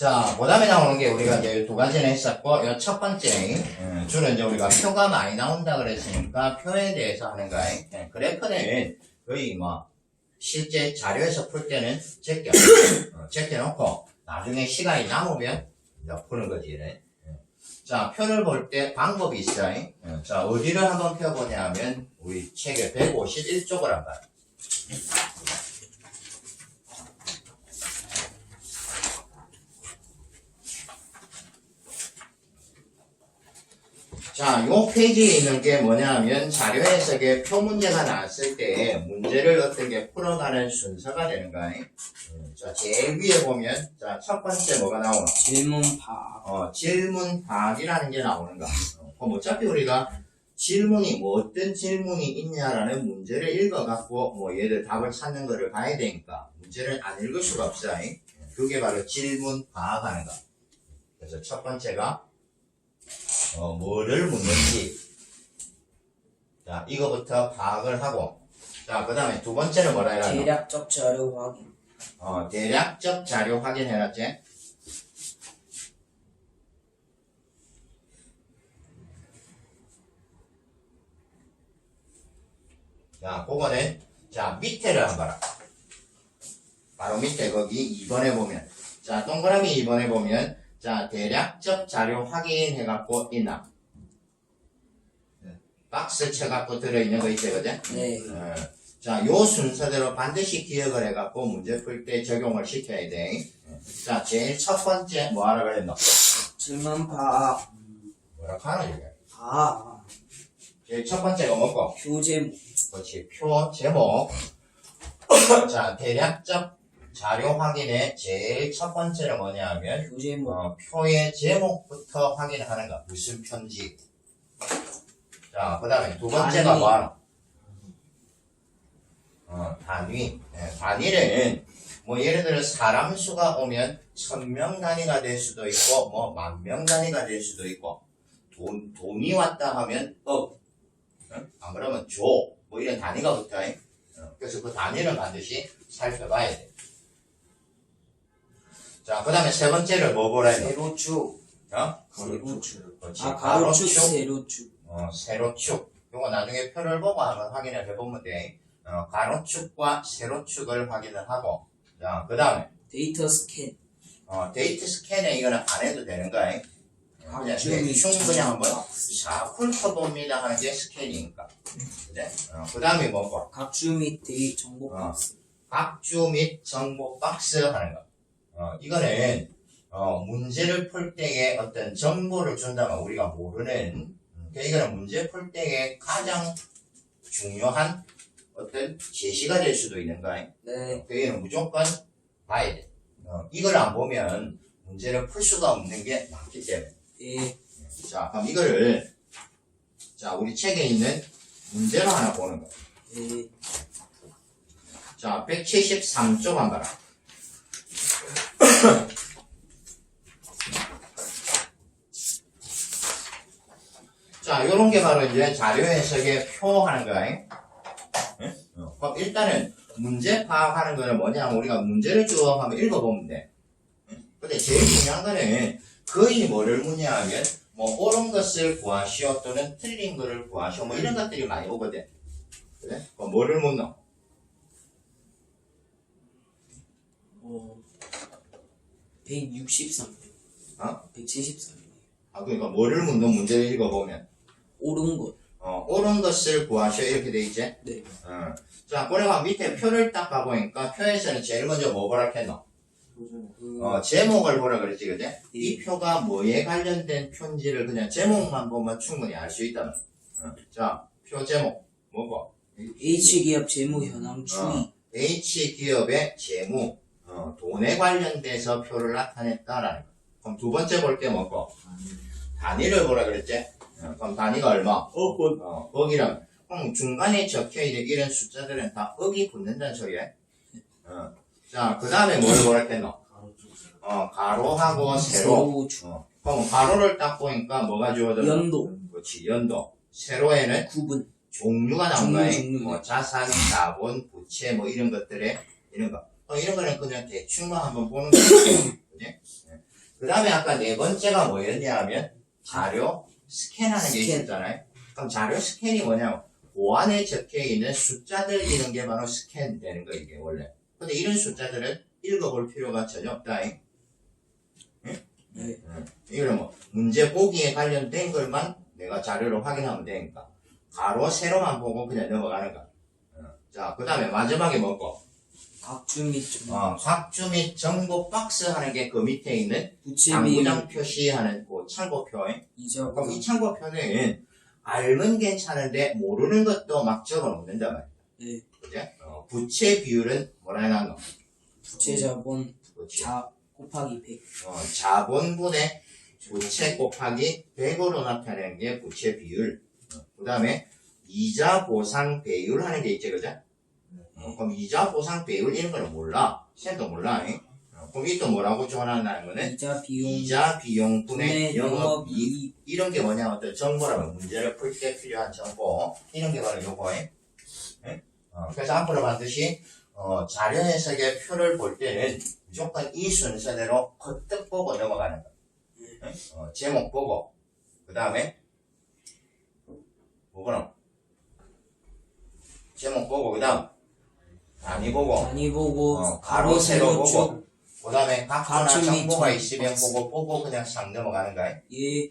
자, 그 다음에 나오는 게 우리가 이제 두 가지는 했었고, 이 첫 번째, 주로 이제 우리가 표가 많이 나온다 그랬으니까 표에 대해서 하는 거야. 그래프는 거의 뭐, 실제 자료에서 풀 때는 제껴놓고, 나중에 시간이 남으면 이제 푸는 거지. 자, 표를 볼 때 방법이 있어. 자, 어디를 한번 펴보냐 하면, 우리 책의 151쪽을 한번. 자, 요 페이지에 있는 게 뭐냐 하면 자료 해석에 표 문제가 나왔을 때 문제를 어떻게 풀어가는 순서가 되는 거야. 자, 제일 위에 보면, 자, 첫 번째 뭐가 나오나? 질문박. 질문박이라는 게 나오는 거야. 그럼 어차피 우리가 질문이 뭐 어떤 질문이 있냐라는 문제를 읽어갖고 뭐 얘들 답을 찾는 거를 봐야 되니까 문제를 안 읽을 수가 없어. 그게 바로 질문박 하는 거. 그래서 첫 번째가 뭐를 묻는지. 자, 이거부터 파악을 하고. 자, 그 다음에 두 번째는 뭐라 해라? 대략적 자료 확인. 대략적 자료 확인해놨지? 자, 그거는, 자, 밑에를 한번 봐라. 바로 밑에 거기 2번에 보면. 자, 동그라미 2번에 보면, 자, 대략적 자료 확인해갖고 있나? 박스 쳐갖고 들어있는 거 있지, 그죠? 네. 자, 요 순서대로 반드시 기억을 해갖고 문제 풀 때 적용을 시켜야 돼. 자, 제일 첫 번째 뭐 하라 그랬노? 질문박. 뭐라 하나 이게? 제일 첫 번째가 뭐고? 표제목. 그렇지, 표 제목. 자, 대략적 자료 확인의 제일 첫 번째는 뭐냐 하면 표제목. 표의 제목부터 확인하는 거. 무슨 표인지. 자, 그 다음에 두 번째가 단위. 뭐하노? 단위. 단위는 뭐 예를 들어 사람 수가 오면 1000명 단위가 될 수도 있고 뭐 10,000명 단위가 될 수도 있고 돈이 왔다 하면 안 그러면 줘. 뭐 이런 단위가 붙어. 그래서 그 단위를 반드시 살펴봐야 돼. 자, 그 다음에 세 번째를 뭐 보라 해요? 세로축. 세로축. 그렇지. 가로축, 세로축. 세로축. 요거 나중에 표를 보고 한번 확인을 해보면 돼. 가로축과 세로축을 확인을 하고. 자, 그 다음에. 데이터 스캔. 데이트 스캔에 이거는 안 해도 되는 거야. 그냥 대충 그냥 한번 자 훑어봅니다 하는 게 스캔이니까. 그래? 그 다음에 뭐고? 각주 및 데이터 정보 박스. 각주 및 정보 박스 하는 거. 이거는 문제를 풀 때에 어떤 정보를 준다면 우리가 모르는 이거는 문제 풀 때에 가장 중요한 어떤 제시가 될 수도 있는 거야. 네. 그게는 무조건 봐야 돼. 이걸 안 보면 문제를 풀 수가 없는 게 많기 때문에. 네. 자, 그럼 이거를 자 우리 책에 있는 문제로 하나 보는 거. 네. 자, 173쪽 한번 봐라. 자, 요런 게 바로 이제 자료 해석의 표 하는 거야. 그럼 일단은 문제 파악하는 거는 뭐냐면 우리가 문제를 쭉 한번 읽어보면 돼. 근데 제일 중요한 거는 거의 뭐를 묻냐 하면 뭐 옳은 것을 구하시오 또는 틀린 것을 구하시오 뭐 이런 것들이 많이 오거든. 그래? 그럼 뭐를 묻노? 163. 173. 그러니까 뭐를 묻노? 문제를 읽어보면 옳은 것. 옳은 것을 구하시오 이렇게 돼 있지? 네. 자, 그래가 밑에 표를 딱 가보니까 표에서는 제일 먼저 뭐 보라 했노? 제목을 보라 그랬지, 그지? 이 표가 뭐에 관련된 표인지를 그냥 제목만 보면 충분히 알 수 있다는. 자, 표 제목 뭐고? H기업 재무 현황 추이. H기업의 재무, 돈에 관련돼서 표를 나타냈다라는 거. 그럼 두 번째 볼 게 뭐고? 단위를 보라 그랬지? 그럼 단위가 얼마? 억이라면. 그럼 중간에 적혀있는 이런 숫자들은 다 억이 붙는다는 소리야. 자, 그 다음에 뭘 보라 했노? 가로하고 세로. 그럼 가로를 딱 보니까 뭐가 주어졌노? 연도. 그렇지, 연도. 세로에는 구분. 종류가 나온 거야. 종류. 뭐 자산, 자본, 부채 뭐 이런 것들에 이런 거. 이런 거는 그냥 대충만 한번 보는 거지. 그지? 그 다음에 아까 네 번째가 뭐였냐 하면 자료 스캔하는 게 스캔. 있었잖아요. 그럼 자료 스캔이 뭐냐면 보안에 적혀있는 숫자들 이런 게 바로 스캔되는 거 이게 원래. 근데 이런 숫자들은 읽어볼 필요가 전혀 없다. 네. 이거는 뭐 문제 보기에 관련된 것만 내가 자료로 확인하면 되니까 가로 세로만 보고 그냥 넘어가는 거야. 자, 그 다음에 마지막에 뭐고? 각주 및 정보. 각주 및 정보 박스 하는 게 그 밑에 있는 부채 비율 당구장 표시하는 그 참고표. 이자 그럼 이 참고표는 알면 괜찮은데 모르는 것도 막 적어놓는다 말이야. 네. 그지? 부채 비율은 뭐라 해놨노? 부채 자본 그치? 자 곱하기 100. 자본분의 부채 곱하기 100으로 나타내는 게 부채 비율. 그 다음에 이자 보상 배율 하는 게 있지, 그죠? 그럼 이자 보상 배율 이런 거는 몰라. 쌤도 몰라. 그럼 이 또 뭐라고 전환하는 거는 이자 비용 분의 영업이익. 이익. 이런 게 뭐냐, 어떤 정보라면 문제를 풀 때 필요한 정보. 이런 게 바로 요거에. 그래서 앞으로 반드시, 자료 해석의 표를 볼 때는 무조건 이 순서대로 거뜩 보고 넘어가는 거. 제목 보고, 그 다음에, 뭐거나, 제목 보고, 그 다음, 단위 보고, 단위 보고 가로, 세로 쭉. 보고, 그 다음에 각도나 각주 및 정보가 정보 있으면 박스. 보고 그냥 싹 넘어가는 거야. 예.